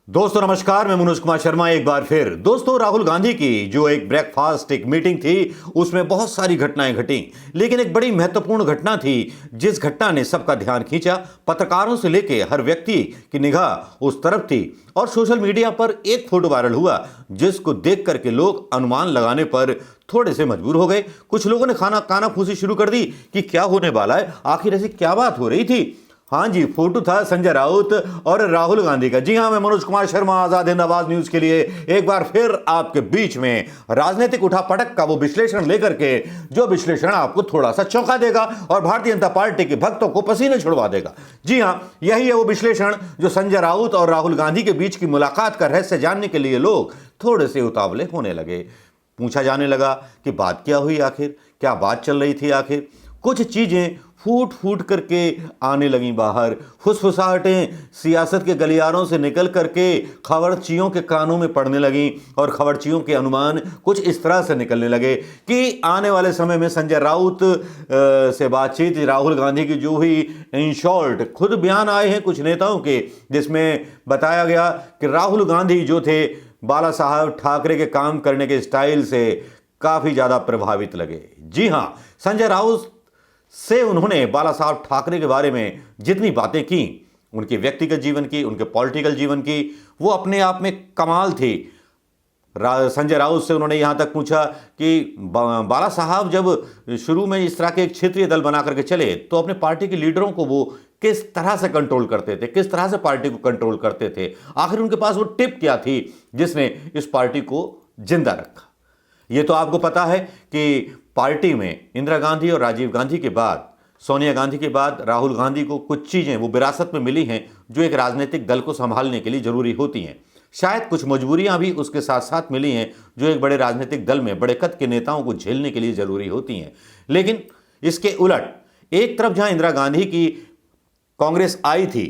दोस्तों नमस्कार, मैं मनोज कुमार शर्मा एक बार फिर। दोस्तों, राहुल गांधी की जो एक ब्रेकफास्ट एक मीटिंग थी, उसमें बहुत सारी घटनाएं घटी, लेकिन एक बड़ी महत्वपूर्ण घटना थी जिस घटना ने सबका ध्यान खींचा। पत्रकारों से लेके हर व्यक्ति की निगाह उस तरफ थी और सोशल मीडिया पर एक फोटो वायरल हुआ जिसको देख करके लोग अनुमान लगाने पर थोड़े से मजबूर हो गए। कुछ लोगों ने कानाफूसी शुरू कर दी कि क्या होने वाला है, आखिर ऐसी क्या बात हो रही थी। हाँ जी, फोटो था संजय राउत और राहुल गांधी का। जी हाँ, मैं मनोज कुमार शर्मा आजाद हिंद आवाज न्यूज के लिए एक बार फिर आपके बीच में राजनीतिक उठापटक का वो विश्लेषण लेकर के, जो विश्लेषण आपको थोड़ा सा चौंका देगा और भारतीय जनता पार्टी के भक्तों को पसीने छुड़वा देगा। जी हाँ, यही है वो विश्लेषण जो संजय राउत और राहुल गांधी के बीच की मुलाकात का रहस्य जानने के लिए लोग थोड़े से उतावले होने लगे। पूछा जाने लगा कि बात क्या हुई, आखिर क्या बात चल रही थी। आखिर कुछ चीजें फूट फूट करके आने लगी बाहर। फुसफुसाहटें सियासत के गलियारों से निकल करके खबरचियों के कानों में पड़ने लगी और खबरचियों के अनुमान कुछ इस तरह से निकलने लगे कि आने वाले समय में संजय राउत से बातचीत राहुल गांधी की जो हुई, इन शॉर्ट खुद बयान आए हैं कुछ नेताओं के, जिसमें बताया गया कि राहुल गांधी जो थे बाला साहब ठाकरे के काम करने के स्टाइल से काफी ज्यादा प्रभावित लगे। जी हां, संजय राउत से उन्होंने बाला साहब ठाकरे के बारे में जितनी बातें की, उनके व्यक्तिगत जीवन की, उनके पॉलिटिकल जीवन की, वो अपने आप में कमाल थी। संजय राउत से उन्होंने यहां तक पूछा कि बाला साहब जब शुरू में इस तरह के एक क्षेत्रीय दल बना करके चले तो अपने पार्टी के लीडरों को वो किस तरह से कंट्रोल करते थे, किस तरह से पार्टी को कंट्रोल करते थे, आखिर उनके पास वो टिप क्या थी जिसने इस पार्टी को जिंदा रखा। ये तो आपको पता है कि पार्टी में इंदिरा गांधी और राजीव गांधी के बाद, सोनिया गांधी के बाद राहुल गांधी को कुछ चीजें वो विरासत में मिली हैं जो एक राजनीतिक दल को संभालने के लिए जरूरी होती हैं। शायद कुछ मजबूरियां भी उसके साथ साथ मिली हैं जो एक बड़े राजनीतिक दल में बड़े कद के नेताओं को झेलने के लिए जरूरी होती हैं। लेकिन इसके उलट एक तरफ जहां इंदिरा गांधी की कांग्रेस आई थी,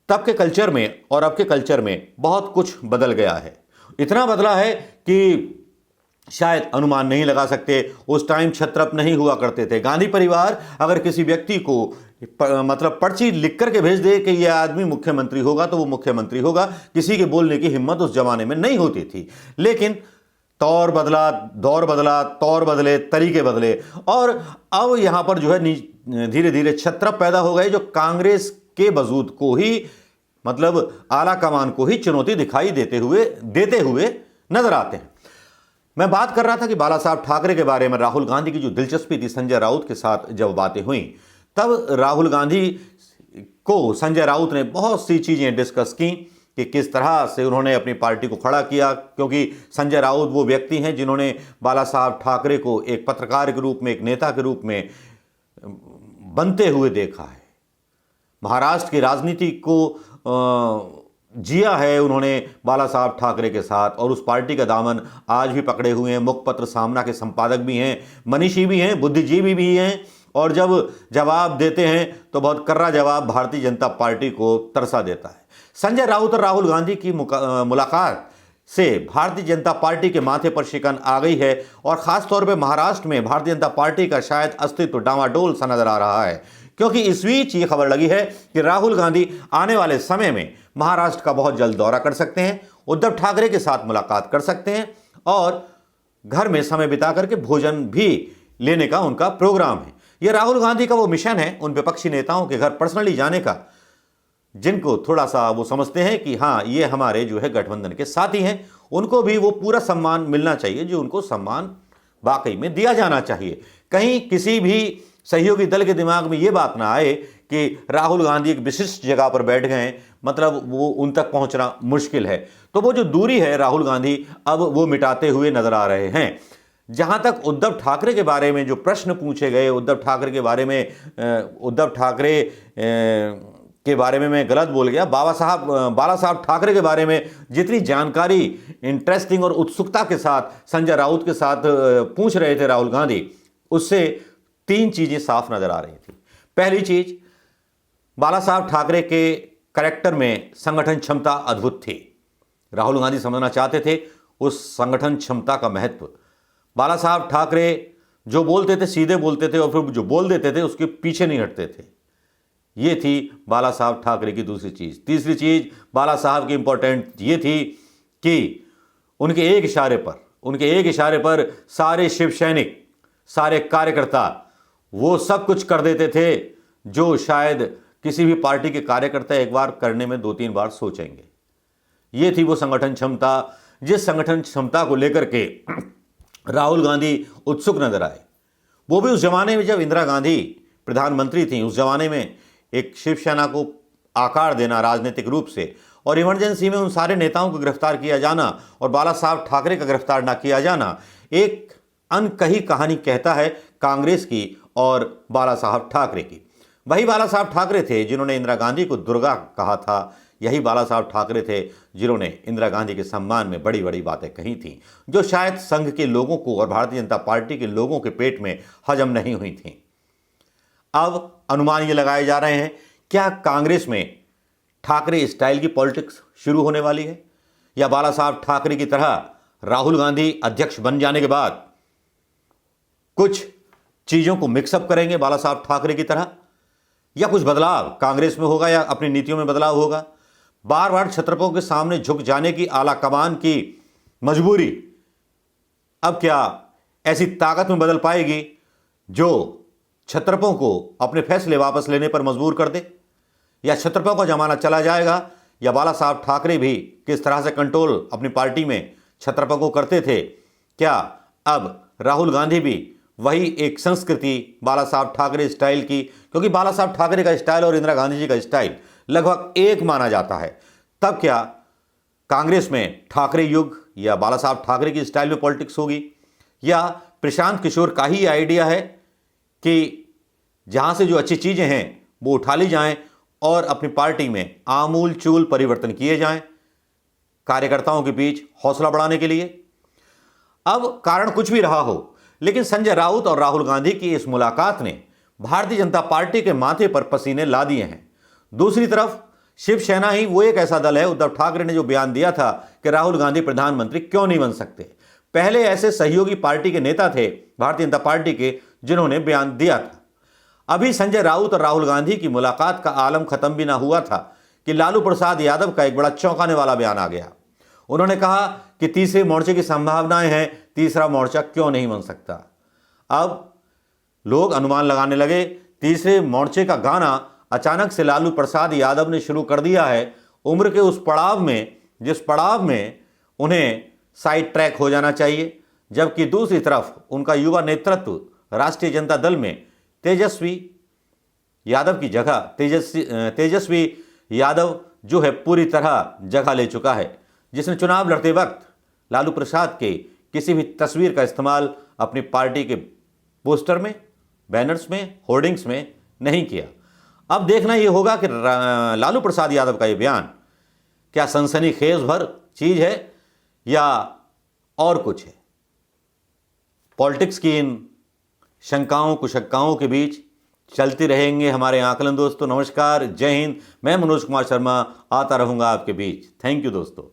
तब के कल्चर में और अब के कल्चर में बहुत कुछ बदल गया है। इतना बदला है कि शायद अनुमान नहीं लगा सकते। उस टाइम छत्रप नहीं हुआ करते थे। गांधी परिवार अगर किसी व्यक्ति को मतलब पर्ची लिख करके भेज दे कि यह आदमी मुख्यमंत्री होगा तो वो मुख्यमंत्री होगा, किसी के बोलने की हिम्मत उस जमाने में नहीं होती थी। लेकिन तौर बदला, दौर बदला, तौर बदले, तरीके बदले और अब यहां पर जो है धीरे धीरे छत्रप पैदा हो गए जो कांग्रेस के वजूद को ही, मतलब आला कमान को ही चुनौती दिखाई देते हुए नजर आते हैं। मैं बात कर रहा था कि बाला साहब ठाकरे के बारे में राहुल गांधी की जो दिलचस्पी थी संजय राउत के साथ जब बातें हुई, तब राहुल गांधी को संजय राउत ने बहुत सी चीजें डिस्कस की कि किस तरह से उन्होंने अपनी पार्टी को खड़ा किया, क्योंकि संजय राउत वो व्यक्ति हैं जिन्होंने बाला साहब ठाकरे को एक पत्रकार के रूप में, एक नेता के रूप में बनते हुए देखा है। महाराष्ट्र की राजनीति को जिया है उन्होंने बाला साहब ठाकरे के साथ, और उस पार्टी का दामन आज भी पकड़े हुए हैं। मुखपत्र सामना के संपादक भी हैं, मनीषी भी हैं, बुद्धिजीवी भी हैं, और जब जवाब देते हैं तो बहुत कर्रा जवाब भारतीय जनता पार्टी को तरसा देता है। संजय राउत और राहुल गांधी की मुलाकात से भारतीय जनता पार्टी के माथे पर शिकन आ गई है और खासतौर पर महाराष्ट्र में भारतीय जनता पार्टी का शायद अस्तित्व डामाडोल सा नजर आ रहा है, क्योंकि इस बीच ये खबर लगी है कि राहुल गांधी आने वाले समय में महाराष्ट्र का बहुत जल्द दौरा कर सकते हैं, उद्धव ठाकरे के साथ मुलाकात कर सकते हैं और घर में समय बिता करके भोजन भी लेने का उनका प्रोग्राम है। यह राहुल गांधी का वो मिशन है उन विपक्षी नेताओं के घर पर्सनली जाने का, जिनको थोड़ा सा वो समझते हैं कि हाँ, ये हमारे जो है गठबंधन के साथी हैं, उनको भी वो पूरा सम्मान मिलना चाहिए जो उनको सम्मान वाकई में दिया जाना चाहिए। कहीं किसी भी सहयोगी दल के दिमाग में ये बात ना आए कि राहुल गांधी एक विशिष्ट जगह पर बैठ गए, मतलब वो उन तक पहुंचना मुश्किल है। तो वो जो दूरी है राहुल गांधी अब वो मिटाते हुए नजर आ रहे हैं। जहां तक उद्धव ठाकरे के बारे में जो प्रश्न पूछे गए, उद्धव ठाकरे के बारे में मैं गलत बोल गया, बाला साहब ठाकरे के बारे में जितनी जानकारी इंटरेस्टिंग और उत्सुकता के साथ संजय राउत के साथ पूछ रहे थे राहुल गांधी, उससे तीन चीजें साफ नजर आ रही थी। पहली चीज, बाला साहब ठाकरे के कैरेक्टर में संगठन क्षमता अद्भुत थी। राहुल गांधी समझना चाहते थे उस संगठन क्षमता का महत्व। बाला साहब ठाकरे जो बोलते थे सीधे बोलते थे और फिर जो बोल देते थे उसके पीछे नहीं हटते थे। ये थी बाला साहब ठाकरे की दूसरी चीज़। तीसरी चीज़ बाला साहब की इंपॉर्टेंट ये थी कि उनके एक इशारे पर सारे शिव सैनिक, सारे कार्यकर्ता वो सब कुछ कर देते थे जो शायद किसी भी पार्टी के कार्यकर्ता एक बार करने में 2-3 बार सोचेंगे। ये थी वो संगठन क्षमता, जिस संगठन क्षमता को लेकर के राहुल गांधी उत्सुक नजर आए। वो भी उस जमाने में जब इंदिरा गांधी प्रधानमंत्री थी। उस जमाने में एक शिवसेना को आकार देना राजनीतिक रूप से, और इमरजेंसी में उन सारे नेताओं को गिरफ्तार किया जाना और बाला साहब ठाकरे का गिरफ्तार ना किया जाना, एक अनकही कहानी कहता है कांग्रेस की और बाला साहब ठाकरे की। वही बाला साहब ठाकरे थे जिन्होंने इंदिरा गांधी को दुर्गा कहा था। यही बाला साहब ठाकरे थे जिन्होंने इंदिरा गांधी के सम्मान में बड़ी बड़ी बातें कही थीं, जो शायद संघ के लोगों को और भारतीय जनता पार्टी के लोगों के पेट में हजम नहीं हुई थीं। अब अनुमान ये लगाए जा रहे हैं, क्या कांग्रेस में ठाकरे स्टाइल की पॉलिटिक्स शुरू होने वाली है, या बाला साहब ठाकरे की तरह राहुल गांधी अध्यक्ष बन जाने के बाद कुछ चीजों को मिक्सअप करेंगे बाला साहब ठाकरे की तरह, या कुछ बदलाव कांग्रेस में होगा या अपनी नीतियों में बदलाव होगा। बार बार छत्रपों के सामने झुक जाने की आला कमान की मजबूरी अब क्या ऐसी ताकत में बदल पाएगी जो छत्रपों को अपने फैसले वापस लेने पर मजबूर कर दे, या छत्रपों का जमाना चला जाएगा, या बाला साहब ठाकरे भी किस तरह से कंट्रोल अपनी पार्टी में छत्रपों को करते थे, क्या अब राहुल गांधी भी वही एक संस्कृति बाला साहब ठाकरे स्टाइल की, क्योंकि बाला साहब ठाकरे का स्टाइल और इंदिरा गांधी जी का स्टाइल लगभग एक माना जाता है, तब क्या कांग्रेस में ठाकरे युग या बाला साहब ठाकरे की स्टाइल में पॉलिटिक्स होगी, या प्रशांत किशोर का ही आइडिया है कि जहां से जो अच्छी चीजें हैं वो उठा ली जाएं और अपनी पार्टी में आमूल चूल परिवर्तन किए जाएं कार्यकर्ताओं के बीच हौसला बढ़ाने के लिए। अब कारण कुछ भी रहा हो, लेकिन संजय राउत और राहुल गांधी की इस मुलाकात ने भारतीय जनता पार्टी के माथे पर पसीने ला दिए हैं। दूसरी तरफ शिवसेना ही वो एक ऐसा दल है, उद्धव ठाकरे ने जो बयान दिया था कि राहुल गांधी प्रधानमंत्री क्यों नहीं बन सकते, पहले ऐसे सहयोगी पार्टी के नेता थे भारतीय जनता पार्टी के जिन्होंने बयान दिया था। अभी संजय राउत और राहुल गांधी की मुलाकात का आलम खत्म भी ना हुआ था कि लालू प्रसाद यादव का एक बड़ा चौंकाने वाला बयान आ गया। उन्होंने कहा कि तीसरे मोर्चे की संभावनाएं हैं, तीसरा मोर्चा क्यों नहीं बन सकता। अब लोग अनुमान लगाने लगे, तीसरे मोर्चे का गाना अचानक से लालू प्रसाद यादव ने शुरू कर दिया है उम्र के उस पड़ाव में जिस पड़ाव में उन्हें साइड ट्रैक हो जाना चाहिए, जबकि दूसरी तरफ उनका युवा नेतृत्व राष्ट्रीय जनता दल में तेजस्वी यादव की जगह तेजस्वी यादव जो है पूरी तरह जगह ले चुका है, जिसने चुनाव लड़ते वक्त लालू प्रसाद के किसी भी तस्वीर का इस्तेमाल अपनी पार्टी के पोस्टर में, बैनर्स में, होर्डिंग्स में नहीं किया। अब देखना यह होगा कि लालू प्रसाद यादव का यह बयान क्या सनसनीखेज भर चीज है या और कुछ है। पॉलिटिक्स की इन शंकाओं कुशंकाओं के बीच चलती रहेंगे हमारे आकलन। दोस्तों नमस्कार, जय हिंद। मैं मनोज कुमार शर्मा आता रहूंगा आपके बीच। थैंक यू दोस्तों।